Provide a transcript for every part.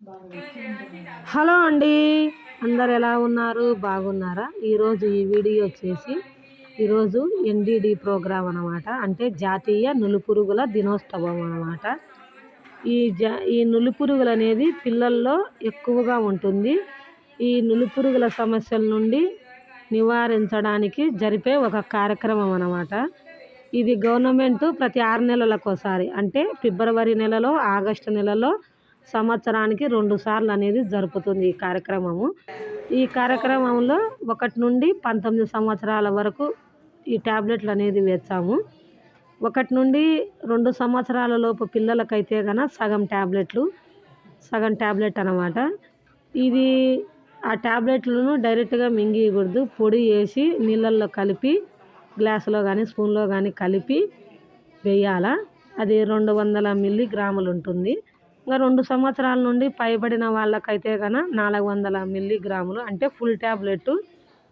Hello అండి, అందరు ఎలా ఉన్నారు? బాగున్నారా? ఈరోజు ఈ వీడియో వచ్చేసి ఈరోజు ఎన్డిడి ప్రోగ్రాం అనమాట. అంటే జాతీయ నులిపురుగుల దినోత్సవం అనమాట. ఈ నులిపురుగులు అనేది పిల్లల్లో ఎక్కువగా ఉంటుంది. ఈ నులిపురుగుల సమస్యల నుండి నివారించడానికి జరిపే ఒక కార్యక్రమం అనమాట. ఇది గవర్నమెంట్ ప్రతి 6 నెలలకోసారి, అంటే ఫిబ్రవరి నెలలో, ఆగస్టు నెలలో సంవత్సరానికి 2 సార్లు అనేది జరుపుతుంది ఈ కార్యక్రమము. ఈ కార్యక్రమంలో 1 నుండి 19 సంవత్సరాల వరకు ఈ ట్యాబ్లెట్లు అనేది వేస్తాము. 1 నుండి 2 సంవత్సరాల లోపు పిల్లలకైతే సగం ట్యాబ్లెట్ అనమాట. ఇది ఆ ట్యాబ్లెట్లను డైరెక్ట్గా మింగియకూడదు. పొడి వేసి నీళ్ళల్లో కలిపి గ్లాసులో కానీ స్పూన్లో కానీ కలిపి వేయాలా. అది 200 మిల్లీగ్రాములు ఉంటుంది. ఇంకా 2 సంవత్సరాల నుండి పైబడిన వాళ్ళకైతే 400 మిల్లీగ్రాములు, అంటే ఫుల్ ట్యాబ్లెట్.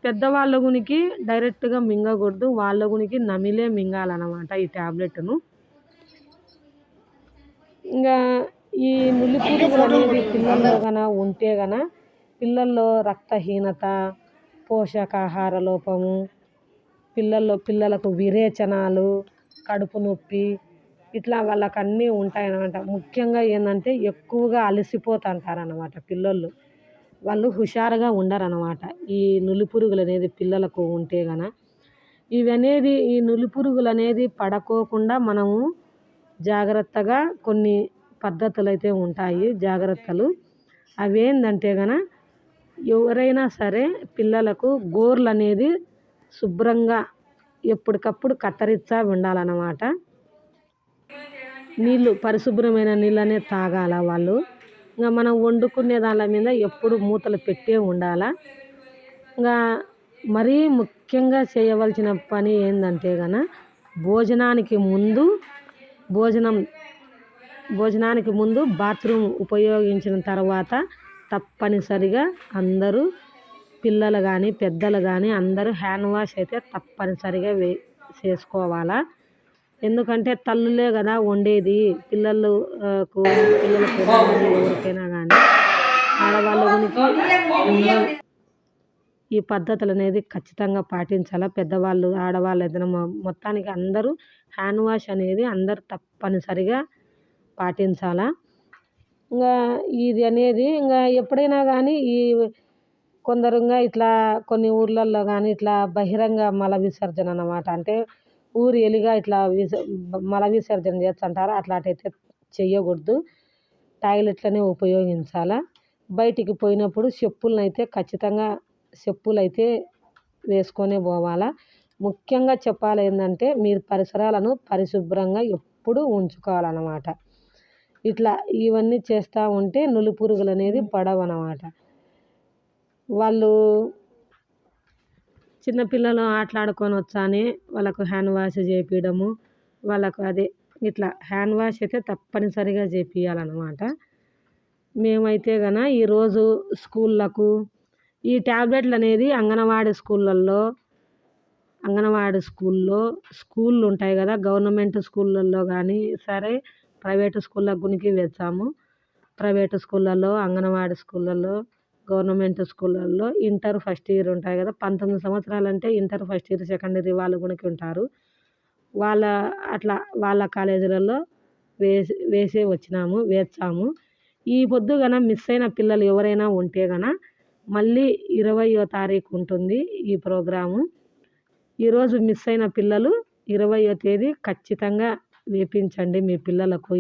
పెద్దవాళ్ళ గునికి డైరెక్ట్గా మింగకూడదు, వాళ్ళ గునికి నమిలే మింగాలన్నమాట ఈ ట్యాబ్లెట్ను. ఇంకా ఈ నులిపురుగులు అనేది పిల్లల్లో ఉంటే పిల్లల్లో రక్తహీనత, పోషకాహార లోపము, పిల్లలకు విరేచనాలు, కడుపు నొప్పి, ఇట్లా వాళ్ళకి అన్నీ ఉంటాయన్నమాట. ముఖ్యంగా ఏంటంటే ఎక్కువగా అలసిపోతుంటారన్నమాట పిల్లలు. వాళ్ళు హుషారుగా ఉండరన్నమాట ఈ నులిపురుగులు అనేది పిల్లలకు ఉంటే ఈ నులిపురుగులు అనేది పడుకోకుండా మనము జాగ్రత్తగా కొన్ని పద్ధతులు అయితే ఉంటాయి, జాగ్రత్తలు. అవి ఏంటంటే ఎవరైనా సరే పిల్లలకు గోర్లు అనేది శుభ్రంగా ఎప్పటికప్పుడు కత్తిరిస్తూ ఉండాలన్నమాట. పరిశుభ్రమైన నీళ్ళనే తాగాల వాళ్ళు. ఇంకా మనం వండుకునే దాని మీద ఎప్పుడు మూతలు పెట్టే ఉండాలా. ఇంకా మరీ ముఖ్యంగా చేయవలసిన పని ఏంటంటే భోజనానికి ముందు బాత్రూమ్ ఉపయోగించిన తర్వాత తప్పనిసరిగా అందరూ, పిల్లలు కానీ పెద్దలు కానీ అందరూ హ్యాండ్ వాష్ అయితే తప్పనిసరిగా చేసుకోవాలా. ఎందుకంటే తల్లులే కదా వండేది పిల్లలకు ఎవరికైనా కానీ. ఆడవాళ్ళ గురించి ఈ పద్ధతులు అనేది ఖచ్చితంగా పాటించాలా. పెద్దవాళ్ళు, ఆడవాళ్ళు ఏదైనా మొత్తానికి అందరూ హ్యాండ్ వాష్ అనేది అందరూ తప్పనిసరిగా పాటించాలా. ఇంకా ఇది అనేది ఇంకా ఎప్పుడైనా కానీ కొందరుగా ఇట్లా కొన్ని ఊర్లలో కానీ ఇట్లా బహిరంగ మల విసర్జన అన్నమాట. అంటే ఊరు ఎలిగా ఇట్లా మల విసర్జన చేస్తుంటారు. అట్లాంటివైతే చేయకూడదు, టాయిలెట్లనే ఉపయోగించాలా. బయటికి పోయినప్పుడు చెప్పులు అయితే వేసుకొనే పోవాలా. ముఖ్యంగా చెప్పాలి ఏంటంటే మీరు పరిసరాలను పరిశుభ్రంగా ఎప్పుడూ ఉంచుకోవాలన్నమాట. ఇవన్నీ చేస్తూ ఉంటే నులిపురుగులు అనేది పడవన్నమాట. వాళ్ళు చిన్నపిల్లలు ఆటలాడుకొని వచ్చానే వాళ్ళకు హ్యాండ్ వాష్ చేయించడము, వాళ్ళకు ఇట్లా హ్యాండ్ వాష్ అయితే తప్పనిసరిగా చేయించాలన్నమాట. మేమైతే ఈరోజు స్కూళ్ళకు ఈ ట్యాబ్లెట్లు అనేది అంగన్వాడీ స్కూళ్ళు ఉంటాయి కదా, గవర్నమెంట్ స్కూళ్ళల్లో కానీ సరే ప్రైవేటు స్కూళ్ళకు గునికి వేస్తాము. ప్రైవేటు స్కూళ్ళల్లో, అంగన్వాడీ స్కూళ్ళల్లో, గవర్నమెంట్ స్కూళ్ళల్లో ఇంటర్ ఫస్ట్ ఇయర్ ఉంటాయి కదా, 19 సంవత్సరాలు అంటే inter first year second year వాళ్ళు గునికి ఉంటారు. వాళ్ళ కాలేజీలలో వేస్తాము. ఈ పొద్దు మిస్ అయిన పిల్లలు ఎవరైనా ఉంటే మళ్ళీ 20వ తారీఖు ఉంటుంది ఈ ప్రోగ్రాము. ఈరోజు మిస్ అయిన పిల్లలు 20వ తేదీ ఖచ్చితంగా వేయించండి మీ పిల్లలకు.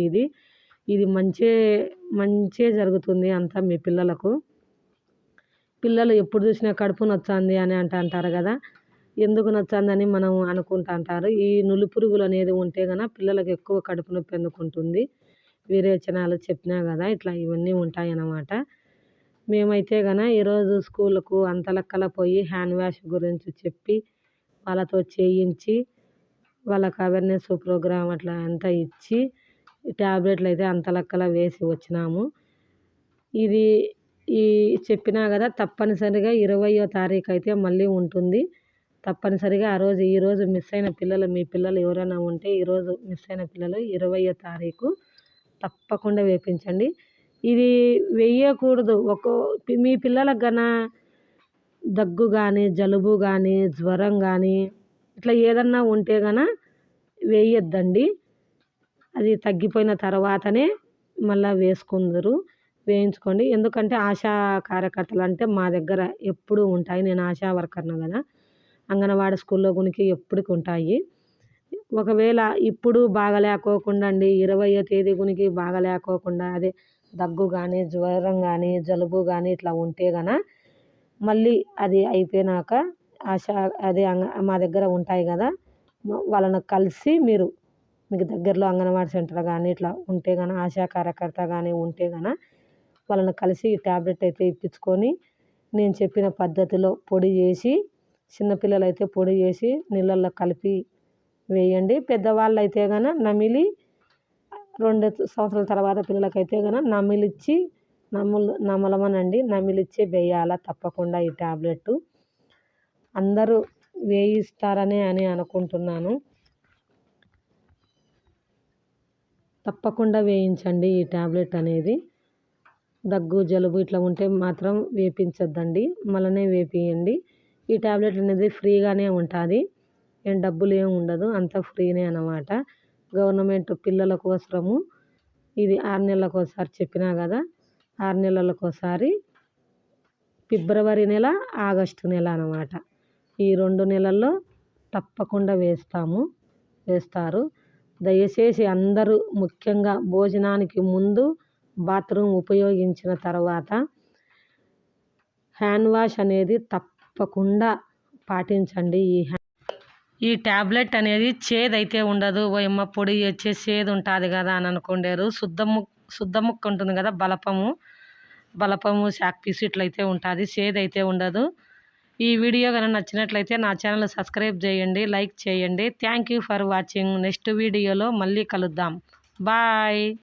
ఇది మంచే జరుగుతుంది అంతా మీ పిల్లలకు. పిల్లలు ఎప్పుడు చూసినా కడుపు నొచ్చింది అని అంటారు కదా, ఎందుకు నొచ్చిందని మనం అనుకుంటుంటారు. ఈ నులిపురుగులు అనేది ఉంటే పిల్లలకు ఎక్కువ కడుపు నొప్పి ఎందుకు ఉంటుంది, విరేచనాలు చెప్పినా కదా, ఇవన్నీ ఉంటాయన్నమాట. మేమైతే ఈరోజు స్కూళ్ళకు అంతలక్కల పోయి హ్యాండ్ వాష్ గురించి చెప్పి వాళ్ళతో చేయించి వాళ్ళకు అవేర్నెస్ ప్రోగ్రాం అట్లా అంతా ఇచ్చి ట్యాబ్లెట్లు అయితే అంతలక్కల వేసి వచ్చినాము. చెప్పినా కదా, తప్పనిసరిగా 20వ తారీఖు అయితే మళ్ళీ ఉంటుంది. తప్పనిసరిగా ఈరోజు మిస్ అయిన పిల్లలు, మీ పిల్లలు ఎవరైనా ఉంటే ఈరోజు మిస్ అయిన పిల్లలు 20వ తారీఖు తప్పకుండా వేయించండి. ఇది వేయకూడదు. మీ పిల్లలకు దగ్గు కానీ, జలుబు కానీ, జ్వరం కానీ ఇట్లా ఏదన్నా ఉంటే వేయొద్దండి. అది తగ్గిపోయిన తర్వాతనే మళ్ళీ వేయించుకోండి. ఎందుకంటే ఆశా కార్యకర్తలు అంటే మా దగ్గర ఎప్పుడూ ఉంటాయి. నేను ఆశా వర్కర్ను కదా, అంగన్వాడీ స్కూల్లో ఎప్పటికి ఉంటాయి. ఒకవేళ ఇప్పుడు బాగలేకోకుండా 20వ తేదీ బాగలేకోకుండా అదే దగ్గు కానీ, జ్వరం కానీ, జలుబు కానీ ఇట్లా ఉంటే మళ్ళీ అది అయిపోయినాక మా దగ్గర ఉంటాయి కదా, వాళ్ళని కలిసి మీకు దగ్గరలో అంగన్వాడీ సెంటర్ కానీ ఇట్లా ఉంటే ఆశా కార్యకర్త కానీ ఉంటే వాళ్ళని కలిసి ఈ ట్యాబ్లెట్ అయితే ఇప్పించుకొని నేను చెప్పిన పద్ధతిలో పొడి చేసి, చిన్నపిల్లలు అయితే పొడి చేసి నీళ్ళల్లో కలిపి వేయండి. పెద్దవాళ్ళు అయితే నమిలి 2 సంవత్సరాల తర్వాత పిల్లలకైతే నమలమనండి. నమిలిచ్చి వేయాలా తప్పకుండా ఈ ట్యాబ్లెట్. అందరూ వేయిస్తారని అనుకుంటున్నాను. తప్పకుండా వేయించండి ఈ ట్యాబ్లెట్ అనేది. దగ్గు జలుబు ఇట్లా ఉంటే మాత్రం వేయించొద్దండి, మళ్ళీ వేపియండి. ఈ ట్యాబ్లెట్ అనేది ఫ్రీగానే ఉంటుంది, ఏం డబ్బులు ఏమి ఉండదు, అంతా ఫ్రీనే అన్నమాట. గవర్నమెంట్ పిల్లల కోసము ఇది 6 నెలలకు ఒకసారి చెప్పినా కదా, 6 నెలలకు ఒకసారి ఫిబ్రవరి నెల, ఆగస్టు నెల అన్నమాట. ఈ 2 నెలల్లో తప్పకుండా వేస్తారు. దయచేసి అందరూ ముఖ్యంగా భోజనానికి ముందు, బాత్రూమ్ ఉపయోగించిన తర్వాత హ్యాండ్ వాష్ అనేది తప్పకుండా పాటించండి. ఈ ట్యాబ్లెట్ అనేది చేదైతే ఉండదు. ఓయమ్మ పొడి వచ్చే చేదు ఉంటుంది కదా అని అనుకుంటారు. శుద్ధ ముక్క ఉంటుంది కదా, బలపము శాక్ పీస్ ఇట్లయితే ఉంటుంది, చేదైతే ఉండదు. ఈ వీడియో నచ్చినట్లయితే నా ఛానల్ సబ్స్క్రైబ్ చేయండి, లైక్ చేయండి. Thank you for watching. Next వీడియోలో మళ్ళీ కలుద్దాం. బాయ్.